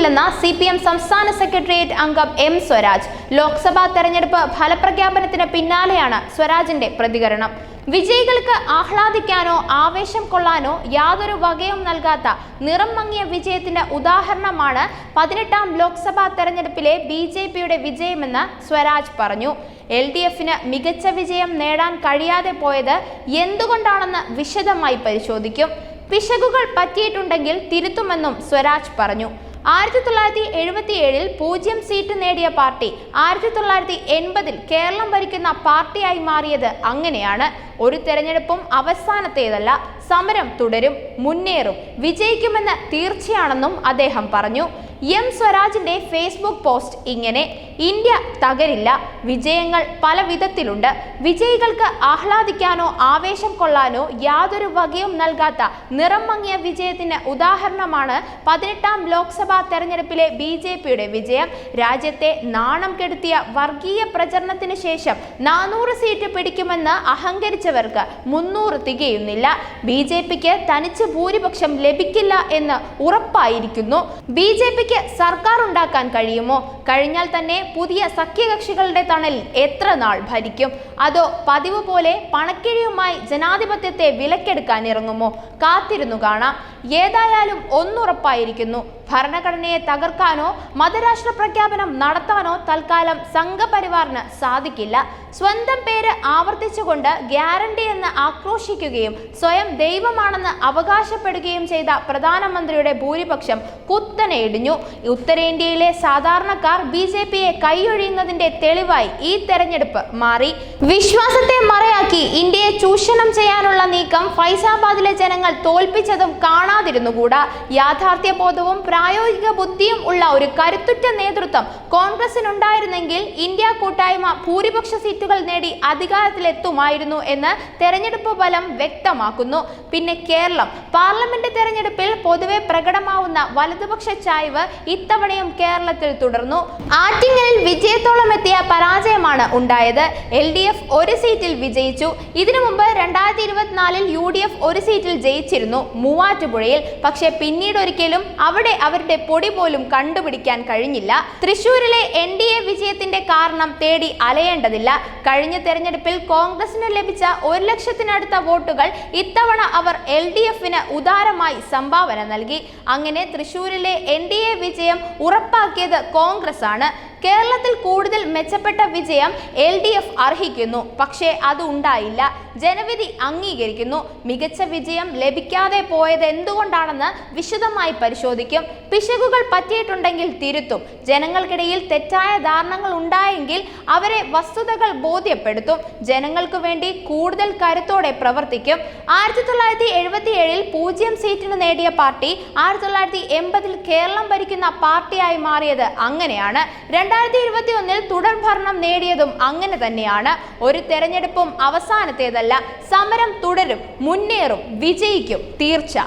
സാധിക്കില്ലെന്ന CPM സംസ്ഥാന secretariat അംഗം M Swaraj. Lok Sabha തെരഞ്ഞെടുപ്പ് ഫലപ്രഖ്യാപനത്തിന് പിന്നാലെയാണ് സ്വരാജിന്റെ പ്രതികരണം. വിജയികൾക്ക് ആഹ്ലാദിക്കാനോ ആവേശം കൊള്ളാനോ യാതൊരു വകയും നൽകാത്ത നിറം മങ്ങിയ വിജയത്തിന്റെ ഉദാഹരണമാണ് 18ാം ലോക്സഭാ തെരഞ്ഞെടുപ്പിലെ BJPയുടെ വിജയമെന്ന് സ്വരാജ് പറഞ്ഞു. LDFന് മികച്ച വിജയം നേടാൻ കഴിയാതെ പോയത് എന്തുകൊണ്ടാണെന്ന് വിശദമായി പരിശോധിക്കും. പിശകുകൾ പറ്റിയിട്ടുണ്ടെങ്കിൽ തിരുത്തുമെന്നും സ്വരാജ് പറഞ്ഞു. 1977 0 സീറ്റ് നേടിയ പാർട്ടി 1980 കേരളം ഭരിക്കുന്ന പാർട്ടിയായി മാറിയത് അങ്ങനെയാണ്. ഒരു തെരഞ്ഞെടുപ്പും അവസാനത്തേതല്ല. സമരം തുടരും, മുന്നേറും, വിജയിക്കുമെന്ന് തീർച്ചയാണെന്നും അദ്ദേഹം പറഞ്ഞു. M സ്വരാജിന്റെ ഫേസ്ബുക്ക് പോസ്റ്റ് ഇങ്ങനെ: ഇന്ത്യ തകരില്ല. വിജയങ്ങൾ പല വിധത്തിലുണ്ട്. വിജയികൾക്ക് ആഹ്ലാദിക്കാനോ ആവേശം കൊള്ളാനോ യാതൊരു വകയും നൽകാത്ത നിറം മങ്ങിയ വിജയത്തിന് ഉദാഹരണമാണ് 18ാം ലോക്സഭാ തെരഞ്ഞെടുപ്പിലെ BJPയുടെ വിജയം. രാജ്യത്തെ നാണം കെടുത്തിയ വർഗീയ പ്രചരണത്തിന് ശേഷം 400 സീറ്റ് പിടിക്കുമെന്ന് അഹങ്കരിച്ചവർക്ക് 300 തികയുന്നില്ല. BJPക്ക് തനിച്ച് ഭൂരിപക്ഷം ലഭിക്കില്ല എന്ന് ഉറപ്പായിരിക്കുന്നു. BJPക്ക് സർക്കാർ ഉണ്ടാക്കാൻ കഴിയുമോ? കഴിഞ്ഞാൽ തന്നെ പുതിയ സഖ്യകക്ഷികളുടെ തണലിൽ എത്ര നാൾ ഭരിക്കും? അതോ പതിവ് പോലെ പണക്കിഴിയുമായി ജനാധിപത്യത്തെ വിലക്കെടുക്കാൻ ഇറങ്ങുമോ? കാത്തിരുന്നു കാണാം. ഏതായാലും ഒന്നുറപ്പായിരിക്കുന്നു: ഭരണഘടനയെ തകർക്കാനോ മതരാഷ്ട്ര പ്രഖ്യാപനം നടത്താനോ തൽക്കാലം സംഘപരിവാറിന് സാധിക്കില്ല. സ്വന്തം പേര് ആവർത്തിച്ചുകൊണ്ട് ഗ്യാരണ്ടി എന്ന് ആക്രോശിക്കുകയും സ്വയം ദൈവമാണെന്ന് അവകാശപ്പെടുകയും ചെയ്ത പ്രധാനമന്ത്രിയുടെ ഭൂരിപക്ഷം കുത്തനെ ഇടിഞ്ഞു. ഉത്തരേന്ത്യയിലെ സാധാരണക്കാർ BJPയെ കൈയൊഴിയുന്നതിന്റെ തെളിവായി ഈ തെരഞ്ഞെടുപ്പ് മാറി. വിശ്വാസത്തെ മറയാക്കി ഇന്ത്യയെ ചൂഷണം ചെയ്യാനുള്ള നീക്കം ഫൈസാബാദിലെ ജനങ്ങൾ തോൽപ്പിച്ചതും കാണാതിരുന്നുകൂടാ. യാഥാർത്ഥ്യബോധവും പ്രായോഗിക ബുദ്ധിയും ഉള്ള ഒരു കരുത്തുറ്റ നേതൃത്വം കോൺഗ്രസിനുണ്ടായിരുന്നെങ്കിൽ ഇന്ത്യ കൂട്ടായ്മ ഭൂരിപക്ഷ സീറ്റുകൾ നേടി അധികാരത്തിലെത്തുമായിരുന്നു എന്ന് തെരഞ്ഞെടുപ്പ് ഫലം വ്യക്തമാക്കുന്നു. പിന്നെ കേരളം പാർലമെന്റ് തെരഞ്ഞെടുപ്പിൽ പൊതുവെ പ്രകടമാവുന്ന വലതുപക്ഷ ചായ്വ് ഇത്തവണയും കേരളത്തിൽ തുടർന്നു. ആറ്റിങ്ങലിൽ വിജയത്തോളം എത്തിയ പരാജയമാണ് ഉണ്ടായത്. LDF ഒരു സീറ്റിൽ വിജയിച്ചു. ഇതിനു മുമ്പ് 2024 UDF ഒരു സീറ്റിൽ ജയിച്ചിരുന്നു, മൂവാറ്റുപുഴയിൽ. പക്ഷെ പിന്നീട് ഒരിക്കലും അവിടെ അവരുടെ പൊടി പോലും കണ്ടുപിടിക്കാൻ കഴിഞ്ഞില്ല. തൃശൂരിലെ NDA വിജയത്തിന്റെ കാരണം തേടി അലയേണ്ടതില്ല. കഴിഞ്ഞ തെരഞ്ഞെടുപ്പിൽ കോൺഗ്രസിന് ലഭിച്ച 1 ലക്ഷത്തിനടുത്ത വോട്ടുകൾ ഇത്തവണ അവർ LDFന് ഉദാരമായി സംഭാവന നൽകി. അങ്ങനെ തൃശൂരിലെ NDA വിജയം ഉറപ്പാക്കിയത് കോൺഗ്രസ് ആണ്. കേരളത്തിൽ കൂടുതൽ മെച്ചപ്പെട്ട വിജയം LDF അർഹിക്കുന്നു. പക്ഷേ അത് ഉണ്ടായില്ല. ജനവിധി അംഗീകരിക്കുന്നു. മികച്ച വിജയം ലഭിക്കാതെ പോയത് എന്തുകൊണ്ടാണെന്ന് വിശദമായി പരിശോധിക്കും. പിശകുകൾ പറ്റിയിട്ടുണ്ടെങ്കിൽ തിരുത്തും. ജനങ്ങൾക്കിടയിൽ തെറ്റായ ധാരണകൾ ഉണ്ടായെങ്കിൽ അവരെ വസ്തുതകൾ ബോധ്യപ്പെടുത്തും. ജനങ്ങൾക്ക് വേണ്ടി കൂടുതൽ കരുത്തോടെ പ്രവർത്തിക്കും. 1977 0 സീറ്റിന് നേടിയ പാർട്ടി 1980 കേരളം ഭരിക്കുന്ന പാർട്ടിയായി മാറിയത് അങ്ങനെയാണ്. 2021 തുടർ ഭരണം നേടിയതും അങ്ങനെ തന്നെയാണ്. ഒരു തെരഞ്ഞെടുപ്പും അവസാനത്തേതല്ല. സമരം തുടരും, മുന്നേറും, വിജയിക്കും തീർച്ച.